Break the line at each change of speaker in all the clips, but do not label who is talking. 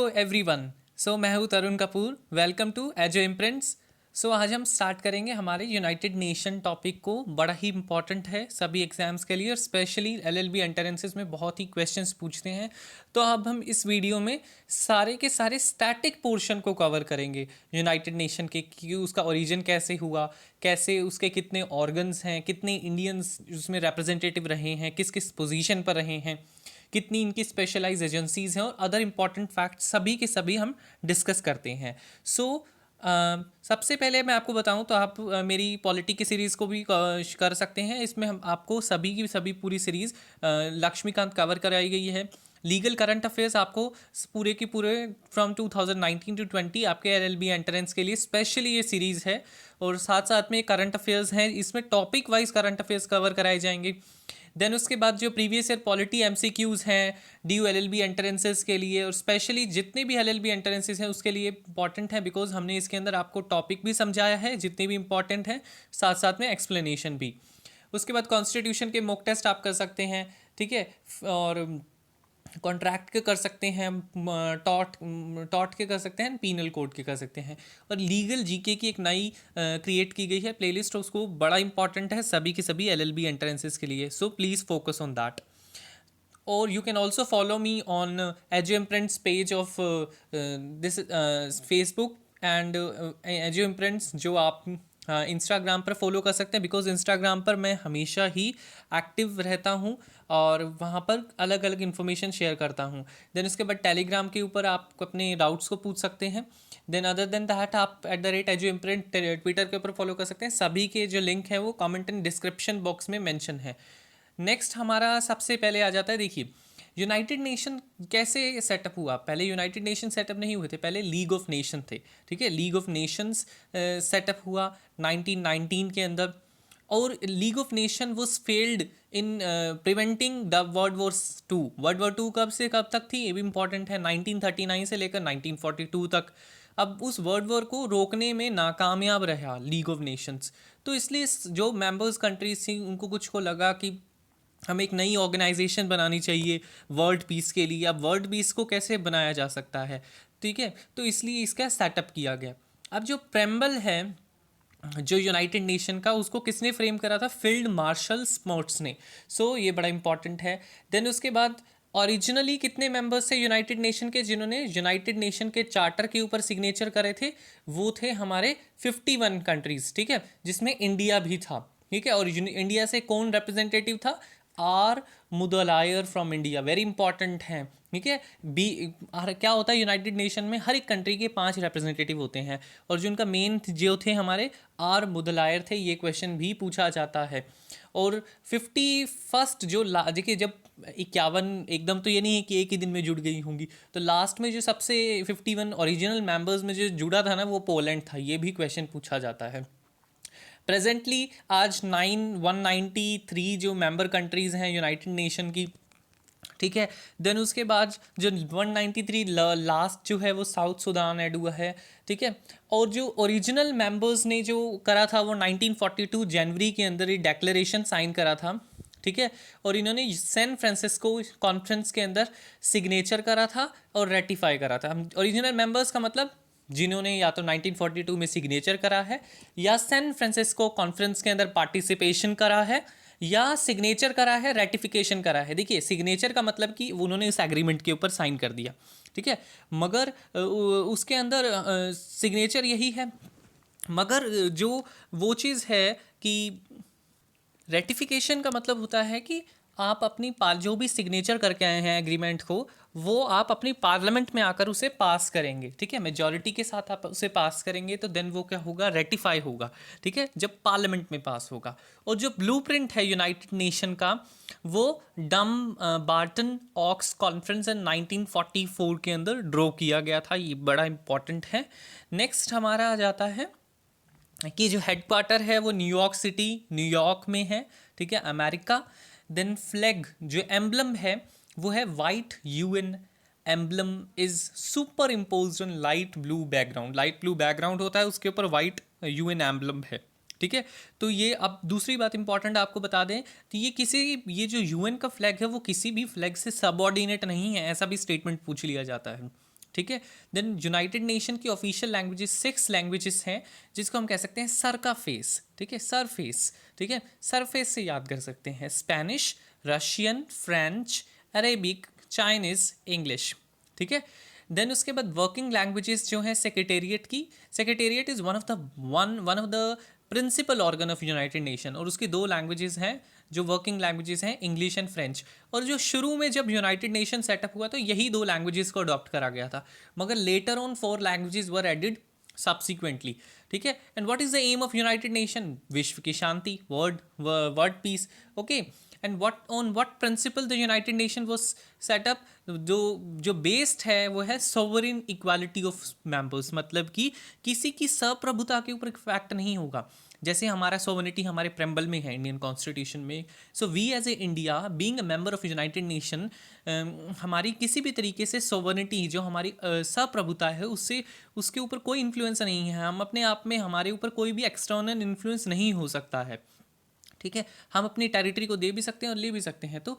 Hello everyone. मैं हूँ Tarun Kapoor. Welcome to Ajo Imprints. आज हम स्टार्ट करेंगे हमारे यूनाइटेड नेशन टॉपिक को। बड़ा ही इंपॉर्टेंट है सभी एग्जाम्स के लिए और स्पेशली एलएलबी एंट्रेंसेस में बहुत ही क्वेश्चंस पूछते हैं। तो अब हम इस वीडियो में सारे के सारे स्टैटिक पोर्शन को कवर करेंगे यूनाइटेड नेशन के, कि उसका ओरिजिन कैसे हुआ, कैसे उसके कितने ऑर्गन्स हैं, कितने इंडियंस उसमें रिप्रेजेंटेटिव रहे हैं, किस किस पोजीशन पर रहे हैं, कितनी इनकी स्पेशलाइज एजेंसीज हैं और अदर इम्पॉर्टेंट फैक्ट सभी के सभी हम डिस्कस करते हैं। सबसे पहले मैं आपको बताऊं तो आप मेरी पॉलिटी की सीरीज़ को भी कर सकते हैं। इसमें हम आपको सभी की सभी पूरी सीरीज़ लक्ष्मीकांत कवर कराई गई है। लीगल करंट अफेयर्स आपको पूरे की पूरे फ्रॉम 2019 टू 20 आपके एलएलबी एंट्रेंस के लिए स्पेशली ये सीरीज़ है। और साथ साथ में करंट अफेयर्स हैं, इसमें topic wise current affairs cover कराए जाएंगे। देन उसके बाद जो प्रीवियस ईयर पॉलिटी एमसीक्यूज़ हैं ड्यू एलएलबी एंट्रेंसेस के लिए, और स्पेशली जितने भी एलएलबी एंट्रेंसेस हैं उसके लिए इंपॉर्टेंट है, बिकॉज हमने इसके अंदर आपको टॉपिक भी समझाया है जितने भी इंपॉर्टेंट हैं, साथ साथ में एक्सप्लेनेशन भी। उसके बाद कॉन्स्टिट्यूशन के मॉक टेस्ट आप कर सकते हैं, ठीक है। और कॉन्ट्रैक्ट के कर सकते हैं, टॉट टॉट के कर सकते हैं, पीनल कोड के कर सकते हैं। और लीगल जीके की एक नई क्रिएट की गई है प्लेलिस्ट, उसको बड़ा इंपॉर्टेंट है सभी के सभी एलएलबी एंट्रेंसेस के लिए। So please focus on that. और you can also follow me on Ajo Imprints page of this Facebook and Ajo Imprints, जो आप इंस्टाग्राम पर फॉलो कर सकते हैं, बिकॉज इंस्टाग्राम पर मैं हमेशा ही एक्टिव रहता हूँ और वहाँ पर अलग अलग इन्फॉर्मेशन शेयर करता हूँ। देन उसके बाद टेलीग्राम के ऊपर आप अपने डाउट्स को पूछ सकते हैं। देन अदर देन दैट आप @एजो इम्प्रिंट ट्विटर के ऊपर फॉलो कर सकते हैं। सभी के जो लिंक है वो कमेंट एंड डिस्क्रिप्शन बॉक्स में मेंशन है। नेक्स्ट हमारा सबसे पहले आ जाता है, देखिए यूनाइटेड नेशन कैसे सेटअप हुआ। पहले यूनाइटेड नेशन सेटअप नहीं हुए थे, पहले लीग ऑफ नेशन थे, ठीक है। लीग ऑफ नेशंस सेटअप हुआ 1919 के अंदर। और league of nation was failed in preventing the world war 2। World war 2 कब से कब तक थी ये भी इंपॉर्टेंट है, 1939 से लेकर 1942 तक। अब उस वर्ल्ड वॉर को रोकने में नाकामयाब रहा लीग ऑफ नेशंस। तो इसलिए जो मेंबर्स कंट्रीज थी उनको कुछ को लगा कि हमें एक नई ऑर्गेनाइजेशन बनानी चाहिए वर्ल्ड पीस के लिए। अब वर्ल्ड पीस को कैसे बनाया जा सकता है, ठीक है, तो इसलिए इसका सेटअप किया गया। अब जो प्रेम्बल है जो यूनाइटेड नेशन का, उसको किसने फ्रेम करा था, फील्ड मार्शल स्मोर्ट्स ने। ये बड़ा इंपॉर्टेंट है। देन उसके बाद ओरिजिनली कितने मेंबर्स थे यूनाइटेड नेशन के जिन्होंने यूनाइटेड नेशन के चार्टर के ऊपर सिग्नेचर करे थे, वो थे हमारे 51 कंट्रीज, ठीक है, जिसमें इंडिया भी था, ठीक है। और इंडिया से कौन रिप्रेजेंटेटिव था, R Mudaliar from India, very important है, ठीक है। क्या होता है यूनाइटेड नेशन में हर एक कंट्री के 5 रिप्रेजेंटेटिव होते हैं, और जो उनका मेन जो थे हमारे आर मुदलायर थे। ये क्वेश्चन भी पूछा जाता है। और 51st जो देखिए जब 51 एकदम तो ये नहीं है कि एक ही दिन में जुड़ गई होंगी, तो लास्ट में जो सबसे 51 ओरिजिनल मेंबर्स में जो जुड़ा था ना वो पोलैंड था। ये भी क्वेश्चन पूछा जाता है। प्रेजेंटली आज 193 जो मेंबर कंट्रीज़ हैं यूनाइटेड नेशन की, ठीक है। देन उसके बाद जो 193 लास्ट जो है वो साउथ सुडान ऐड हुआ है, ठीक है। और जो ओरिजिनल मेंबर्स ने जो करा था वो 1942 जनवरी के अंदर ये डेक्लेरेशन साइन करा था, ठीक है। और इन्होंने सैन फ्रांसिस्को कॉन्फ्रेंस के अंदर सिग्नेचर करा था और रेटिफाई करा था। ओरिजिनल मेंबर्स का मतलब जिन्होंने या तो 1942 में सिग्नेचर करा है, या सैन फ्रांसिस्को कॉन्फ्रेंस के अंदर पार्टिसिपेशन करा है, या सिग्नेचर करा है, रेटिफिकेशन करा है। देखिए सिग्नेचर का मतलब कि उन्होंने इस एग्रीमेंट के ऊपर साइन कर दिया, ठीक है। मगर उसके अंदर सिग्नेचर यही है, मगर जो वो चीज़ है कि रेटिफिकेशन का मतलब होता है कि आप अपनी जो भी सिग्नेचर करके आए हैं एग्रीमेंट को, वो आप अपनी पार्लियामेंट में आकर उसे पास करेंगे, ठीक है। मेजॉरिटी के साथ आप उसे पास करेंगे तो देन वो क्या होगा, रेटिफाई होगा, ठीक है, जब पार्लियामेंट में पास होगा। और जो ब्लूप्रिंट है यूनाइटेड नेशन का, वो डम बार्टन ऑक्स कॉन्फ्रेंस इन 1944 के अंदर ड्रॉ किया गया था। ये बड़ा इंपॉर्टेंट है। नेक्स्ट हमारा आ जाता है कि जो हेडक्वार्टर है वो न्यूयॉर्क सिटी, न्यूयॉर्क में है, ठीक है, अमेरिका। देन फ्लैग जो एम्बलम है वो है white UN emblem is super imposed on light blue background. Light blue background होता है, उसके ऊपर वाइट यूएन एम्बलम है, ठीक है। तो ये अब दूसरी बात इंपॉर्टेंट आपको बता दें, तो ये जो यूएन का फ्लैग है वो किसी भी फ्लैग से सबऑर्डिनेट नहीं है, ऐसा भी स्टेटमेंट पूछ लिया जाता है, ठीक है। देन यूनाइटेड नेशन की ऑफिशियल लैंग्वेजेस 6 लैंग्वेजेस हैं, जिसको हम कह सकते हैं सर का फेस, ठीक है, सर फेस, ठीक है, सर फेस से याद कर सकते हैं। Spanish, Russian, French, Arabic, Chinese, English, ठीक है। देन उसके बाद वर्किंग लैंग्वेजेस जो है सेक्रेटेरिएट की, secretariat is one of the principal organ of United Nation, और उसकी 2 लैंग्वेजेस हैं जो वर्किंग लैंग्वेजेस हैं, इंग्लिश एंड फ्रेंच। और जो शुरू में जब यूनाइटेड नेशन सेटअप हुआ तो यही 2 लैंग्वेजेस को अडॉप्ट करा गया था, मगर later on 4 languages were added subsequently, ठीक है। And what is the aim of United Nation? विश्व की शांति, world peace, okay. And what principle the United Nation was set up? जो जो बेस्ड है वो है सोवरेन इक्वालिटी ऑफ मेंबर्स, मतलब कि किसी की सप्रभुता के ऊपर इफेक्ट नहीं होगा। जैसे हमारा सोवरेनिटी हमारे प्रेम्बल में है, इंडियन कॉन्स्टिट्यूशन में। So we as a India being a member of United Nation, हमारी किसी भी तरीके से सोवरेनिटी जो हमारी सप्रभुता है उससे उसके ऊपर कोई इन्फ्लुएंस नहीं है। हम अपने आप में, हमारे ऊपर कोई भी एक्सटर्नल इन्फ्लुएंस नहीं हो सकता है, ठीक है। हम अपनी टेरिटरी को दे भी सकते हैं और ले भी सकते हैं। तो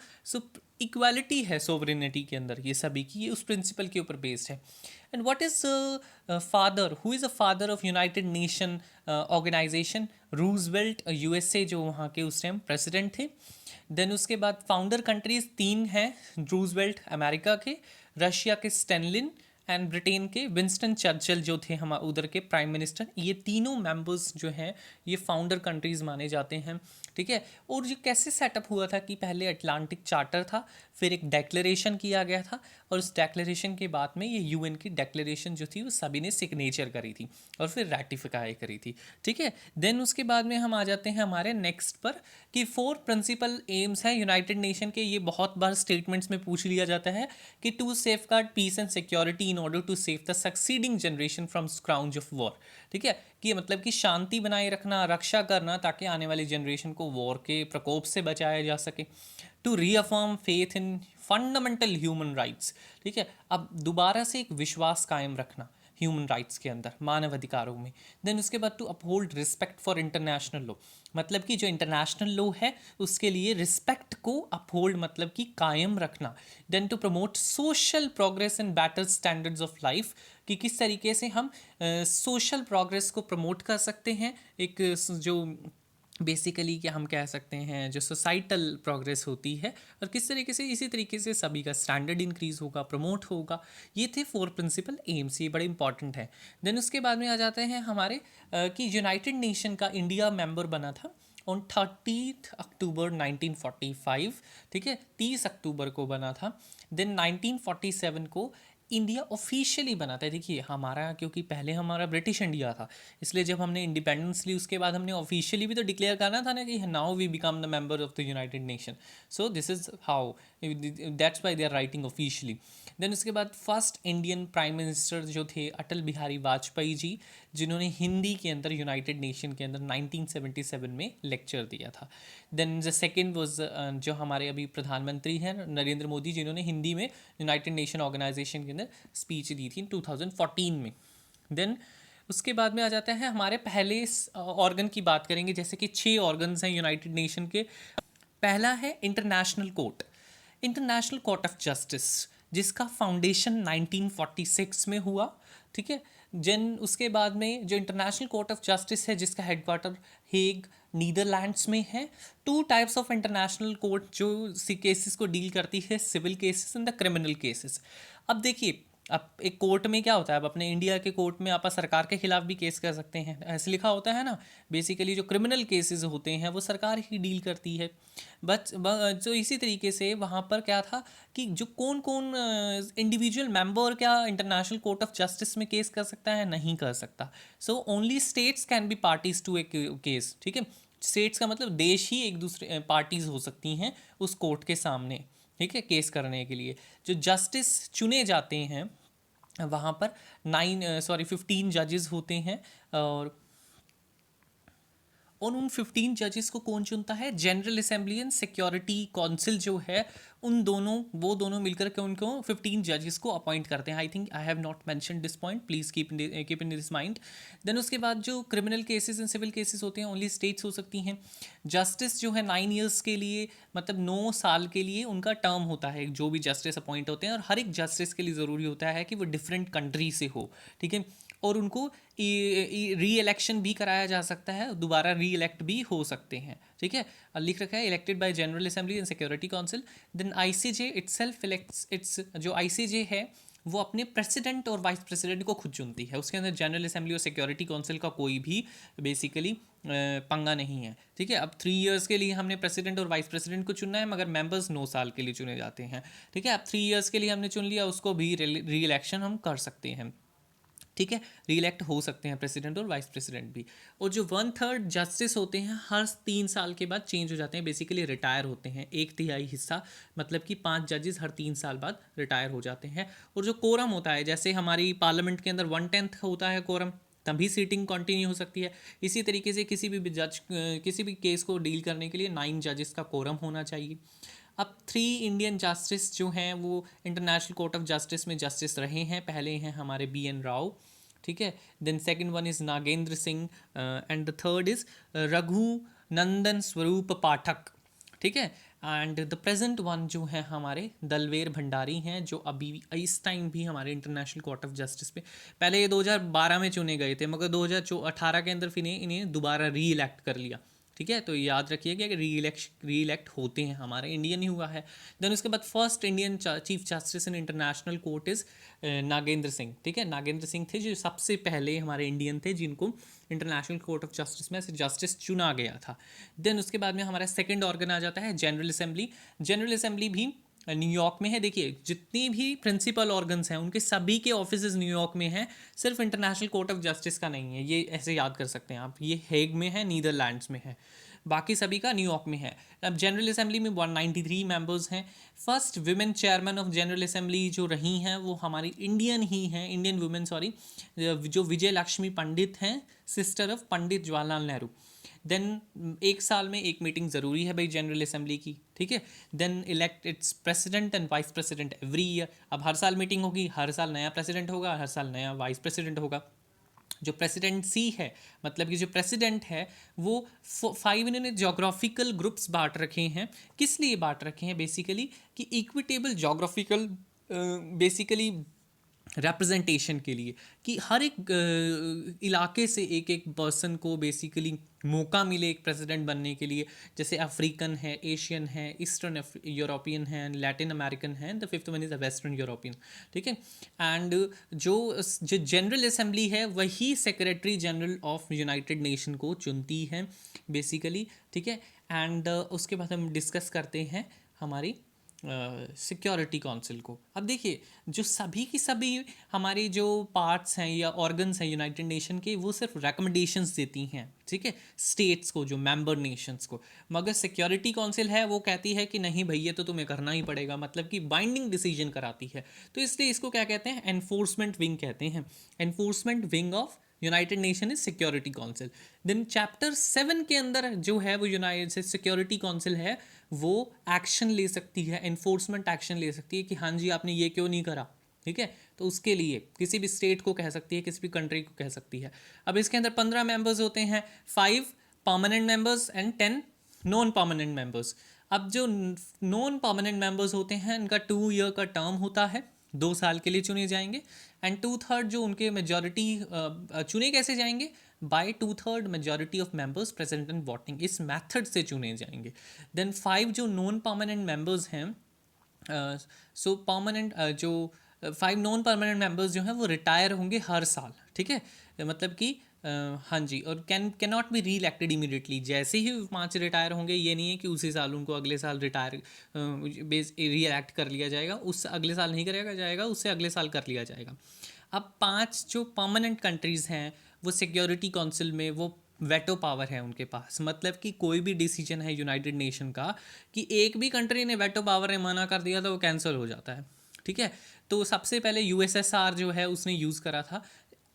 इक्वालिटी है सोवरेनिटी के अंदर ये सभी की, ये उस प्रिंसिपल के ऊपर बेस्ड है। And what is father, who is a father of United Nation organisation? Roosevelt, USA जो वहाँ के उस टाइम प्रेसिडेंट थे। देन उसके बाद फाउंडर कंट्रीज 3 हैं, रूजवेल्ट अमेरिका के, रशिया के स्टैनलिन, एंड ब्रिटेन के विंस्टन चर्चिल जो थे हम उधर के प्राइम मिनिस्टर। ये तीनों मेंबर्स जो हैं ये फाउंडर कंट्रीज़ माने जाते हैं, ठीक है। और ये कैसे सेटअप हुआ था कि पहले अटलांटिक चार्टर था, फिर एक डेक्लेरेशन किया गया था, और उस डेक्लेरेशन के बाद में ये यूएन की डेक्लेरेशन जो थी वो सभी ने सिग्नेचर करी थी और फिर रैटिफाई करी थी, ठीक है। देन उसके बाद में हम आ जाते हैं हमारे नेक्स्ट पर कि 4 प्रिंसिपल एम्स हैं यूनाइटेड नेशन के। ये बहुत बार स्टेटमेंट्स में पूछ लिया जाता है कि to safeguard peace and security in order to save the succeeding generation from scourge of war, ठीक है। कि मतलब कि शांति बनाए रखना, रक्षा करना, ताकि आने वाली जनरेशन को वॉर के प्रकोप से बचाया जा सके। To reaffirm faith in fundamental human rights, ठीक है। अब दोबारा से एक विश्वास कायम रखना ह्यूमन राइट्स के अंदर, मानव अधिकारों में। देन उसके बाद to uphold respect for international law, मतलब कि जो इंटरनेशनल लॉ है उसके लिए रिस्पेक्ट को अपहोल्ड मतलब कि कायम रखना। Then to promote social progress and better standards of life, कि किस तरीके से हम सोशल प्रोग्रेस को प्रमोट कर सकते हैं, एक जो बेसिकली क्या हम कह सकते हैं जो सोसाइटल प्रोग्रेस होती है, और किस तरीके से इसी तरीके से सभी का स्टैंडर्ड इंक्रीज होगा, प्रमोट होगा। ये थे 4 प्रिंसिपल एम्स, ये बड़े इंपॉर्टेंट है। देन उसके बाद में आ जाते हैं हमारे कि यूनाइटेड नेशन का इंडिया मेंबर बना था ऑन 30 अक्टूबर 1945, ठीक है, 30 अक्टूबर को बना था। देन 1947 को इंडिया ऑफिशियली बना था। देखिए हमारा, क्योंकि पहले हमारा ब्रिटिश इंडिया था, इसलिए जब हमने इंडिपेंडेंस ली उसके बाद हमने ऑफिशियली भी तो डिक्लेयर करना था ना कि now we become the member of the United Nation. So this is how, that's why they are writing officially. Then उसके बाद फर्स्ट इंडियन प्राइम मिनिस्टर जो थे अटल बिहारी वाजपेयी जी, जिन्होंने हिंदी के अंदर यूनाइटेड नेशन के अंदर 1977 में लेक्चर दिया था। देन द सेकेंड वॉज जो हमारे अभी प्रधानमंत्री हैं नरेंद्र मोदी, जिन्होंने हिंदी में यूनाइटेड नेशन ऑर्गेनाइजेशन के अंदर स्पीच दी थी 2014 में। देन उसके बाद में आ जाता है हमारे पहले ऑर्गन की बात करेंगे, जैसे कि 6 ऑर्गन्स हैं यूनाइटेड नेशन के। पहला है international court, international court of justice, जिसका फाउंडेशन 1946 में हुआ, ठीक है। जन उसके बाद में जो इंटरनेशनल कोर्ट ऑफ जस्टिस है जिसका हेडक्वार्टर हेग नीदरलैंड्स में है। 2 टाइप्स ऑफ इंटरनेशनल कोर्ट जो केसेस को डील करती है, civil cases and the criminal cases. अब देखिए, अब एक कोर्ट में क्या होता है, अब अपने इंडिया के कोर्ट में आप सरकार के खिलाफ भी केस कर सकते हैं, ऐसे लिखा होता है ना। बेसिकली जो क्रिमिनल केसेस होते हैं वो सरकार ही डील करती है। बट जो इसी तरीके से वहाँ पर क्या था कि जो कौन कौन इंडिविजुअल मेंबर क्या इंटरनेशनल कोर्ट ऑफ जस्टिस में केस कर सकता है, नहीं कर सकता। So only states can be parties to a case, ठीक है। स्टेट्स का मतलब देश ही एक दूसरे पार्टीज हो सकती हैं उस कोर्ट के सामने, ठीक है, केस करने के लिए। जो जस्टिस चुने जाते हैं वहाँ पर 15 जजेस होते हैं, और उन 15 जजेस को कौन चुनता है? General Assembly and Security council जो है वो दोनों मिलकर के उनको 15 जजेस को अपॉइंट करते हैं। I think I have not mention this point, please keep in this mind. Then उसके बाद जो criminal cases and civil cases होते हैं ओनली स्टेट्स हो सकती हैं। जस्टिस जो है 9 ईयर्स के लिए, मतलब 9 साल के लिए उनका टर्म होता है जो भी जस्टिस अपॉइंट होते हैं, और हर एक जस्टिस के लिए ज़रूरी होता है कि वो डिफरेंट कंट्री से हो, ठीक है, और उनको री इलेक्शन भी कराया जा सकता है, दोबारा री इलेक्ट भी हो सकते हैं, ठीक है। लिख रखा है elected by General Assembly and Security Council. Then ICJ itself elects its, जो आईसीजे है वो अपने प्रेसिडेंट और वाइस प्रेसिडेंट को खुद चुनती है, उसके अंदर जनरल असेंबली और सिक्योरिटी काउंसिल का कोई भी बेसिकली पंगा नहीं है, ठीक है। अब 3 इयर्स के लिए हमने प्रेसिडेंट और वाइस प्रेसिडेंट को चुनना है, मगर मेंबर्स 9 साल के लिए चुने जाते हैं, ठीक है। अब 3 इयर्स के लिए हमने चुन लिया, उसको भी री इलेक्शन हम कर सकते हैं, ठीक है, रीइलेक्ट हो सकते हैं प्रेसिडेंट और वाइस प्रेसिडेंट भी। और जो 1/3 जस्टिस होते हैं हर 3 साल के बाद चेंज हो जाते हैं, बेसिकली रिटायर होते हैं, 1/3 हिस्सा, मतलब कि 5 जजेस हर 3 साल बाद रिटायर हो जाते हैं। और जो कोरम होता है, जैसे हमारी पार्लियामेंट के अंदर 1/10 होता है कोरम, तभी सीटिंग कंटिन्यू हो सकती है। इसी तरीके से किसी भी जज, किसी भी केस को डील करने के लिए 9 जजेस का कोरम होना चाहिए। अब 3 इंडियन जस्टिस जो हैं वो इंटरनेशनल कोर्ट ऑफ जस्टिस में जस्टिस रहे हैं, पहले हैं हमारे BN राव, ठीक है। Then second one is Nagendra Singh and the third is Raghu Nandan Swarup Pathak, ठीक है। एंड द प्रेजेंट वन जो है हमारे दलवेर भंडारी हैं, जो अभी इस टाइम भी हमारे इंटरनेशनल कोर्ट ऑफ जस्टिस में, पहले ये 2012 में चुने गए थे, मगर 2018 के अंदर फिर इन्हें दोबारा री इलेक्ट कर लिया, ठीक है। तो याद रखिएगा कि री इलेक्ट होते हैं, हमारा इंडियन ही हुआ है। देन उसके बाद first Indian chief justice in international court is Nagendra Singh, ठीक है। नागेंद्र सिंह थे जो सबसे पहले हमारे इंडियन थे जिनको इंटरनेशनल कोर्ट ऑफ जस्टिस में ऐसे जस्टिस चुना गया था। देन उसके बाद में हमारा सेकेंड ऑर्गन आ जाता है जनरल असेंबली। जनरल असेंबली भी न्यूयॉर्क में है। देखिए जितनी भी प्रिंसिपल ऑर्गन्स हैं उनके सभी के ऑफिसेज न्यूयॉर्क में हैं, सिर्फ इंटरनेशनल कोर्ट ऑफ जस्टिस का नहीं है, ये ऐसे याद कर सकते हैं आप, ये हेग में है, नीदरलैंड्स में है, बाकी सभी का न्यूयॉर्क में है। अब जनरल असेंबली में 193 मेंबर्स हैं। First women chairman of general assembly जो रही हैं वो हमारी इंडियन ही हैं, इंडियन वुमेन सॉरी, जो विजय लक्ष्मी पंडित हैं, sister of Pandit Jawaharlal Nehru. Then 1 साल में एक मीटिंग ज़रूरी है भाई जनरल असेंबली की, ठीक है। Then elect its president and vice president every year. अब हर साल मीटिंग होगी, हर साल नया प्रेसिडेंट होगा, हर साल नया वाइस प्रेसिडेंट होगा। जो प्रेसिडेंसी है, मतलब कि जो प्रेसिडेंट है वो 5 इन्होंने जोग्राफिकल ग्रुप्स बांट रखे हैं। किस लिए बांट रखे हैं? बेसिकली कि इक्विटेबल जोग्राफिकल बेसिकली रिप्रेजेंटेशन के लिए, कि हर एक इलाके से एक एक पर्सन को बेसिकली मौका मिले एक प्रेसिडेंट बनने के लिए। जैसे अफ्रीकन है, एशियन है, ईस्टर्न यूरोपियन है, लैटिन अमेरिकन है, the fifth one is the western European, ठीक है। एंड जो जो जनरल असेंबली है वही secretary general of United nation को चुनती है बेसिकली, ठीक है। एंड उसके बाद हम डिस्कस करते हैं हमारी सिक्योरिटी काउंसिल को। अब देखिए जो सभी की सभी हमारी जो पार्ट्स हैं या ऑर्गन्स हैं यूनाइटेड नेशन के, वो सिर्फ रिकमेंडेशंस देती हैं, ठीक है, स्टेट्स को, जो मेंबर नेशंस को। मगर सिक्योरिटी काउंसिल है वो कहती है कि नहीं भैया तो तुम्हें करना ही पड़ेगा, मतलब कि बाइंडिंग डिसीजन कराती है। तो इसलिए इसको क्या कहते हैं? एनफोर्समेंट विंग कहते हैं। Enforcement wing of United Nation is Security Council. Then chapter 7 के अंदर जो है वो यूनाइटेड सिक्योरिटी काउंसिल है, वो एक्शन ले सकती है, एनफोर्समेंट एक्शन ले सकती है कि हाँ जी आपने ये क्यों नहीं करा, ठीक है। तो उसके लिए किसी भी स्टेट को कह सकती है, किसी भी कंट्री को कह सकती है। अब इसके अंदर 15 मेंबर्स होते हैं, 5 permanent members and 10 non permanent members. अब जो नॉन परमानेंट मेंबर्स होते हैं इनका 2 ईयर का टर्म होता है, 2 साल के लिए चुने जाएंगे। एंड 2/3 जो उनके मेजॉरिटी चुने कैसे जाएंगे? By 2/3 majority of members present and voting, इस मेथड से चुने जाएंगे। देन 5 जो नॉन परमानेंट मेंबर्स हैं, सो परमानेंट जो 5 नॉन परमानेंट मेंबर्स जो हैं वो रिटायर होंगे हर साल, ठीक है। मतलब कि हाँ जी, और कैन नॉट बी री इलेक्टेड इमीडिएटली। जैसे ही 5 रिटायर होंगे, ये नहीं है कि उसी साल उनको अगले साल रिटायर री इलेक्ट कर लिया जाएगा, उससे अगले साल नहीं करेगा जाएगा, उससे अगले साल कर लिया जाएगा। अब 5 जो परमानेंट कंट्रीज़ हैं वो सिक्योरिटी काउंसिल में वो वेटो पावर है उनके पास, मतलब कि कोई भी डिसीजन है यूनाइटेड नेशन का कि एक भी कंट्री ने वेटो पावर ने मना कर दिया तो वो कैंसिल हो जाता है, ठीक है। तो सबसे पहले यूएसएसआर जो है उसने यूज़ करा था,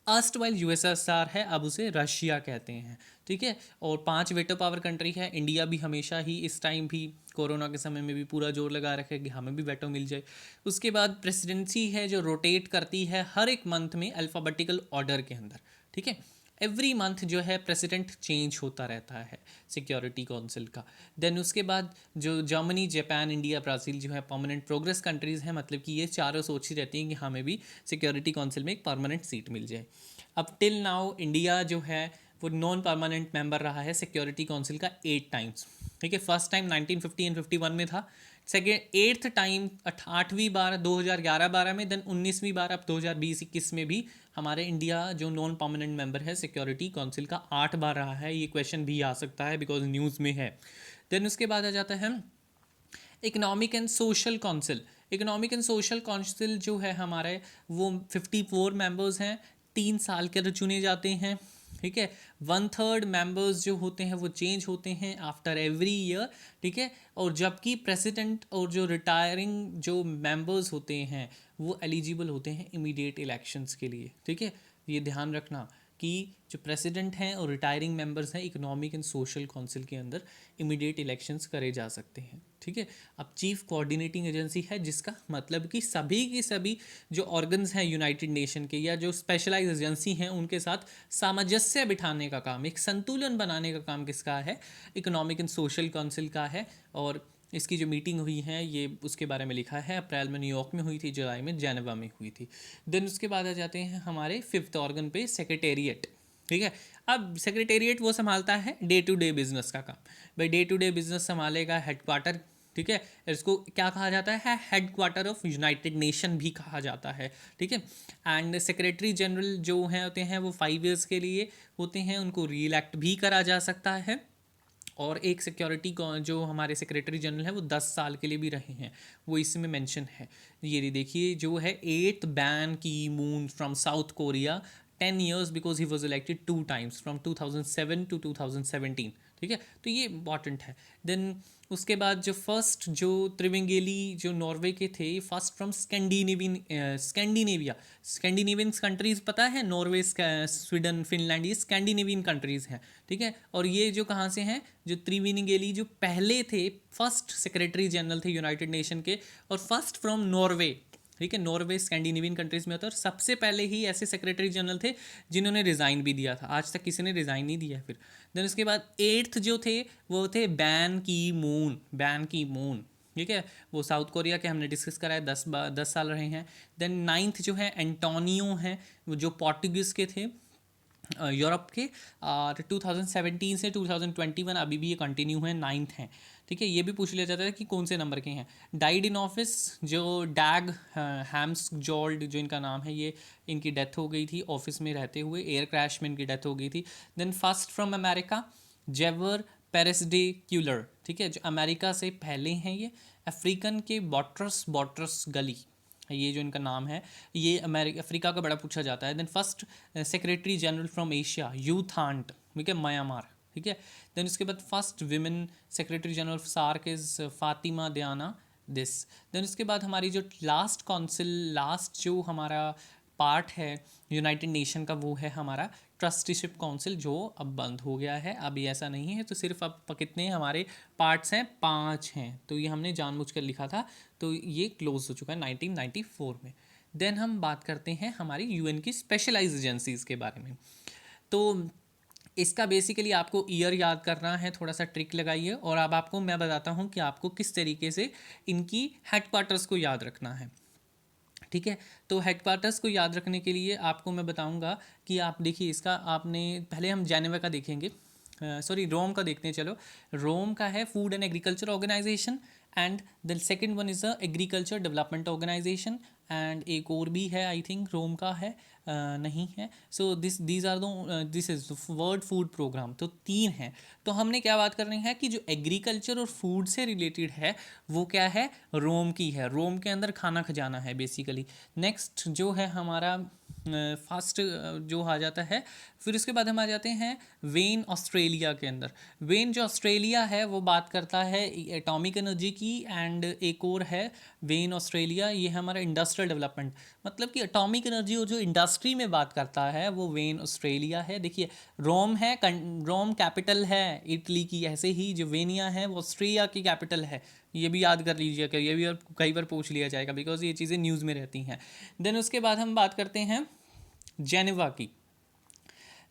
अर्स्ट वाइल यूएसएसआर है, अब उसे रशिया कहते हैं, ठीक है। और 5 वेटो पावर कंट्री है, इंडिया भी हमेशा ही इस टाइम भी कोरोना के समय में भी पूरा जोर लगा रखा है कि हमें भी वेटो मिल जाए। उसके बाद प्रेसिडेंसी है जो रोटेट करती है हर एक मंथ में अल्फ़ाबेटिकल ऑर्डर के अंदर, ठीक है। एवरी मंथ जो है प्रेसिडेंट चेंज होता रहता है सिक्योरिटी काउंसिल का। देन उसके बाद जो जर्मनी, जापान, इंडिया, ब्राज़ील जो है परमानेंट प्रोग्रेस कंट्रीज़ हैं, मतलब कि ये चारों सोच ही रहती हैं कि हमें भी सिक्योरिटी काउंसिल में एक परमानेंट सीट मिल जाए। अब टिल नाउ इंडिया जो है वो नॉन परमानेंट मेंबर रहा है सिक्योरिटी काउंसिल का 8 टाइम्स, ठीक है। फर्स्ट टाइम 1950 एंड 51 में था, सेकेंड 8th टाइम 8वीं बार 2011-12 में, देन 19वीं बार अब 2020-21 में भी हमारे इंडिया जो नॉन परमानेंट मेंबर है सिक्योरिटी काउंसिल का 8 बार रहा है। ये क्वेश्चन भी आ सकता है बिकॉज न्यूज़ में है। देन उसके बाद आ जाता है economic and social council. Economic and social council जो है हमारे वो 54 मेंबर्स हैं, 3 साल के चुने जाते हैं, ठीक है। 1/3 मेंबर्स जो होते हैं वो चेंज होते हैं आफ्टर एवरी ईयर, ठीक है। और जबकि प्रेसिडेंट और जो रिटायरिंग जो मेंबर्स होते हैं वो एलिजिबल होते हैं इमीडिएट इलेक्शंस के लिए, ठीक है। ये ध्यान रखना कि जो प्रेसिडेंट हैं और रिटायरिंग मेंबर्स हैं इकोनॉमिक एंड सोशल काउंसिल के अंदर इमीडिएट इलेक्शंस करे जा सकते हैं, ठीक है। अब चीफ कोऑर्डिनेटिंग एजेंसी है जिसका मतलब कि सभी की सभी जो ऑर्गन्स हैं यूनाइटेड नेशन के या जो स्पेशलाइज एजेंसी हैं उनके साथ सामंजस्य बिठाने का काम, एक संतुलन बनाने का काम किसका है? इकोनॉमिक एंड सोशल काउंसिल का है। और इसकी जो मीटिंग हुई है ये उसके बारे में लिखा है, अप्रैल में न्यूयॉर्क में हुई थी, जुलाई में जेनेवा में हुई थी। देन उसके बाद आ जाते हैं हमारे 5th ऑर्गन पे सेक्रेटेरिएट, ठीक है। अब सेक्रेटेरिएट वो संभालता है डे टू डे बिजनेस का काम। भाई डे टू डे बिजनेस संभालेगा हेडक्वार्टर, ठीक है। इसको क्या कहा जाता है? हेडक्वार्टर ऑफ यूनाइटेड नेशन भी कहा जाता है, ठीक है। एंड सेक्रेटरी जनरल जो हैं होते हैं वो 5 ईयर्स के लिए होते हैं, उनको री इलेक्ट भी करा जा सकता है। और एक सिक्योरिटी जो हमारे सेक्रेटरी जनरल है वो 10 साल के लिए भी रहे हैं, वो इसमें मेंशन है। ये देखिए जो है 8th बैन की moon from south Korea 10 years because he was elected 2 times from 2007 to 2017, ठीक है। तो ये इंपॉर्टेंट है। देन उसके बाद जो फर्स्ट जो त्रिवेंगेली जो नॉर्वे के थे, फर्स्ट फ्रॉम स्कैंडिनेवियन कंट्रीज़, पता है नॉर्वे, स्वीडन, फिनलैंड, ये स्कैंडिनेवियन कंट्रीज़ हैं, ठीक है। और ये जो कहाँ से हैं? जो त्रिवेंगेली जो पहले थे फर्स्ट सेक्रेटरी जनरल थे यूनाइटेड नेशन के, और फर्स्ट फ्रॉम नॉर्वे, ठीक है। नॉर्वे स्कैंडिनेवियन कंट्रीज़ में होता है और सबसे पहले ही ऐसे सेक्रेटरी जनरल थे जिन्होंने रिज़ाइन भी दिया था। आज तक किसी ने रिज़ाइन नहीं दिया है फिर। देन उसके बाद 8th जो थे वो थे बैन की मून, ठीक है। वो साउथ कोरिया के हमने डिस्कस करा है, 10 साल रहे हैं। देन 9th जो है एंटोनियो हैं, वो जो पोर्टुगीज़ के थे यूरोप के, और 2017 से 2021 अभी भी ये कंटिन्यू है, 9th हैं, ठीक है। ये भी पूछ लिया जाता है कि कौन से नंबर के हैं। डाइड इन ऑफिस जो डैग हैम्सजोल्ड जो इनका नाम है, ये इनकी डेथ हो गई थी ऑफिस में रहते हुए, एयर क्रैश में इनकी डेथ हो गई थी। देन फर्स्ट फ्रॉम अमेरिका जेवर पेरेस डे क्यूलर, ठीक है, जो अमेरिका से पहले हैं ये। अफ्रीकन के बॉट्रस गली, ये जो इनका नाम है, ये अफ्रीका का बड़ा पूछा जाता है। Then first secretary general from Asia U Thant, ठीक है, म्यांमार, ठीक है। देन उसके बाद first women secretary general of SAARC is Fathimath Dheeyana दिस। देन उसके बाद हमारी जो लास्ट काउंसिल, लास्ट जो हमारा पार्ट है यूनाइटेड नेशन का, वो है हमारा ट्रस्टीशिप काउंसिल, जो अब बंद हो गया है। अभी ऐसा नहीं है, तो सिर्फ अब कितने हमारे पार्ट्स हैं? 5 हैं। तो ये हमने जानबूझकर लिखा था, तो ये क्लोज हो चुका है 1994 में। देन हम बात करते हैं हमारी यूएन की स्पेशलाइज एजेंसीज़ के बारे में। तो इसका बेसिकली आपको ईयर याद करना है, थोड़ा सा ट्रिक लगाइए, और अब आपको मैं बताता हूँ कि आपको किस तरीके से इनकी हेडक्वार्टर्स को याद रखना है, ठीक है। तो हेडक्वार्टर्स को याद रखने के लिए आपको मैं बताऊंगा कि आप देखिए इसका, आपने पहले हम जेनेवा का देखेंगे, रोम का देखते हैं। चलो, रोम का है food and agriculture organisation, and the second one is the agriculture development organisation, and एक और भी है, आई थिंक रोम का है, नहीं है। So this are this is world food programme. तो 3 हैं। तो हमने क्या बात करनी है कि जो एग्रीकल्चर और फूड से रिलेटेड है वो क्या है? रोम की है। रोम के अंदर खाना खजाना है बेसिकली। नेक्स्ट जो है हमारा फास्ट जो आ जाता है। फिर उसके बाद हम आ जाते हैं वेन ऑस्ट्रेलिया के अंदर। वेन जो ऑस्ट्रेलिया है वो बात करता है एटॉमिक एनर्जी की, एंड एक और है वेन ऑस्ट्रेलिया, ये है हमारा इंडस्ट्रियल डेवलपमेंट, मतलब कि एटॉमिक एनर्जी और जो इंडस्ट्री में बात करता है वो वेन ऑस्ट्रेलिया है। देखिए रोम है, रोम कैपिटल है इटली की, ऐसे ही जो वेनिया है वो ऑस्ट्रिया की कैपिटल है। ये भी याद कर लीजिएगा, ये भी कई बार पूछ लिया जाएगा बिकॉज ये चीज़ें न्यूज़ में रहती हैं। देन उसके बाद हम बात करते हैं जेनेवा की।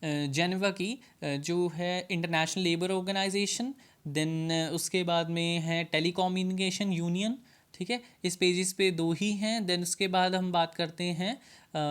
जेनेवा की जो है इंटरनेशनल लेबर ऑर्गेनाइजेशन। देन उसके बाद में है टेलीकम्युनिकेशन यूनियन, ठीक है। इस पेजेस पे दो ही हैं। देन उसके बाद हम बात करते हैं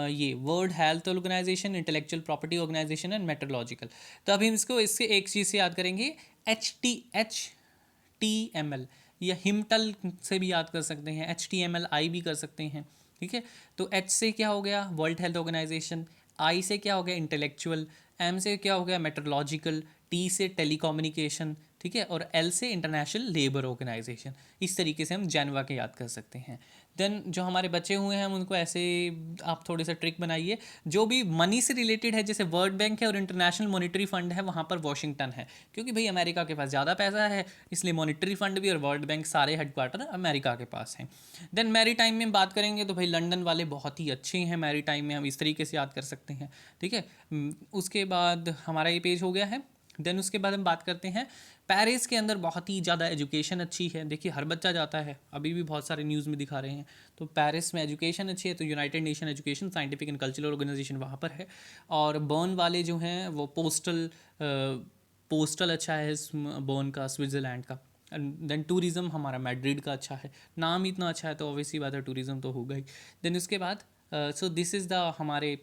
ये world health organisation, intellectual property organisation and metrological. तो अभी हम इसको इससे एक चीज़ से याद करेंगे, HTML या हिमटल से भी याद कर सकते हैं, HTMLI भी कर सकते हैं, ठीक है। तो H से क्या हो गया वर्ल्ड हेल्थ ऑर्गेनाइजेशन, I से क्या हो गया इंटेलेक्चुअल, M से क्या हो गया मेट्रोलॉजिकल, T से टेलीकम्युनिकेशन, ठीक है, और L से इंटरनेशनल लेबर ऑर्गेनाइजेशन। इस तरीके से हम जेनेवा के याद कर सकते हैं। देन जो हमारे बचे हुए हैं हम उनको ऐसे आप थोड़े सा ट्रिक बनाइए। जो भी मनी से रिलेटेड है, जैसे वर्ल्ड बैंक है और इंटरनेशनल मॉनिटरी फंड है, वहाँ पर वॉशिंगटन है, क्योंकि भाई अमेरिका के पास ज़्यादा पैसा है, इसलिए मॉनिटरी फंड भी और वर्ल्ड बैंक सारे हेडक्वार्टर अमेरिका के पास हैं। देन मैरी टाइम में बात करेंगे तो भाई लंदन वाले बहुत ही अच्छे हैं मैरी टाइम में, हम इस तरीके से याद कर सकते हैं, ठीक है। उसके बाद हमारा ये पेज हो गया है। देन उसके बाद हम बात करते हैं पेरिस के अंदर बहुत ही ज़्यादा एजुकेशन अच्छी है। देखिए हर बच्चा जाता है, अभी भी बहुत सारे न्यूज़ में दिखा रहे हैं। तो पेरिस में एजुकेशन अच्छी है, तो United Nation education scientific and cultural organisation वहाँ पर है। और बर्न वाले जो हैं वो पोस्टल अच्छा है बर्न का, स्विट्ज़रलैंड का। देन टूरिज़्म हमारा मैड्रिड का अच्छा है, नाम ही इतना अच्छा है तो ऑब्वियसली बात है टूरिज़्म तो होगा ही। देन उसके बाद सो दिस इज़ द हमारे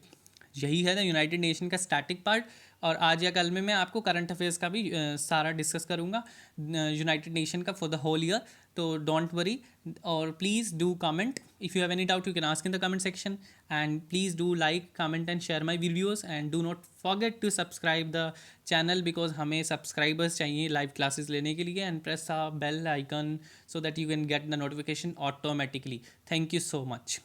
यही है ना यूनाइटेड नेशन का स्टैटिक पार्ट। और आज या कल में मैं आपको करंट अफेयर्स का भी सारा डिस्कस करूँगा यूनाइटेड नेशन का फॉर द होल ईयर। तो डोंट वरी, और please do comment if you have any doubt, you can ask in the comment section, and please do like comment and share my videos, and do not forget to subscribe the channel because हमें subscribers चाहिए live classes लेने के लिए, and press the bell icon so that you can get the notification automatically. Thank you so much.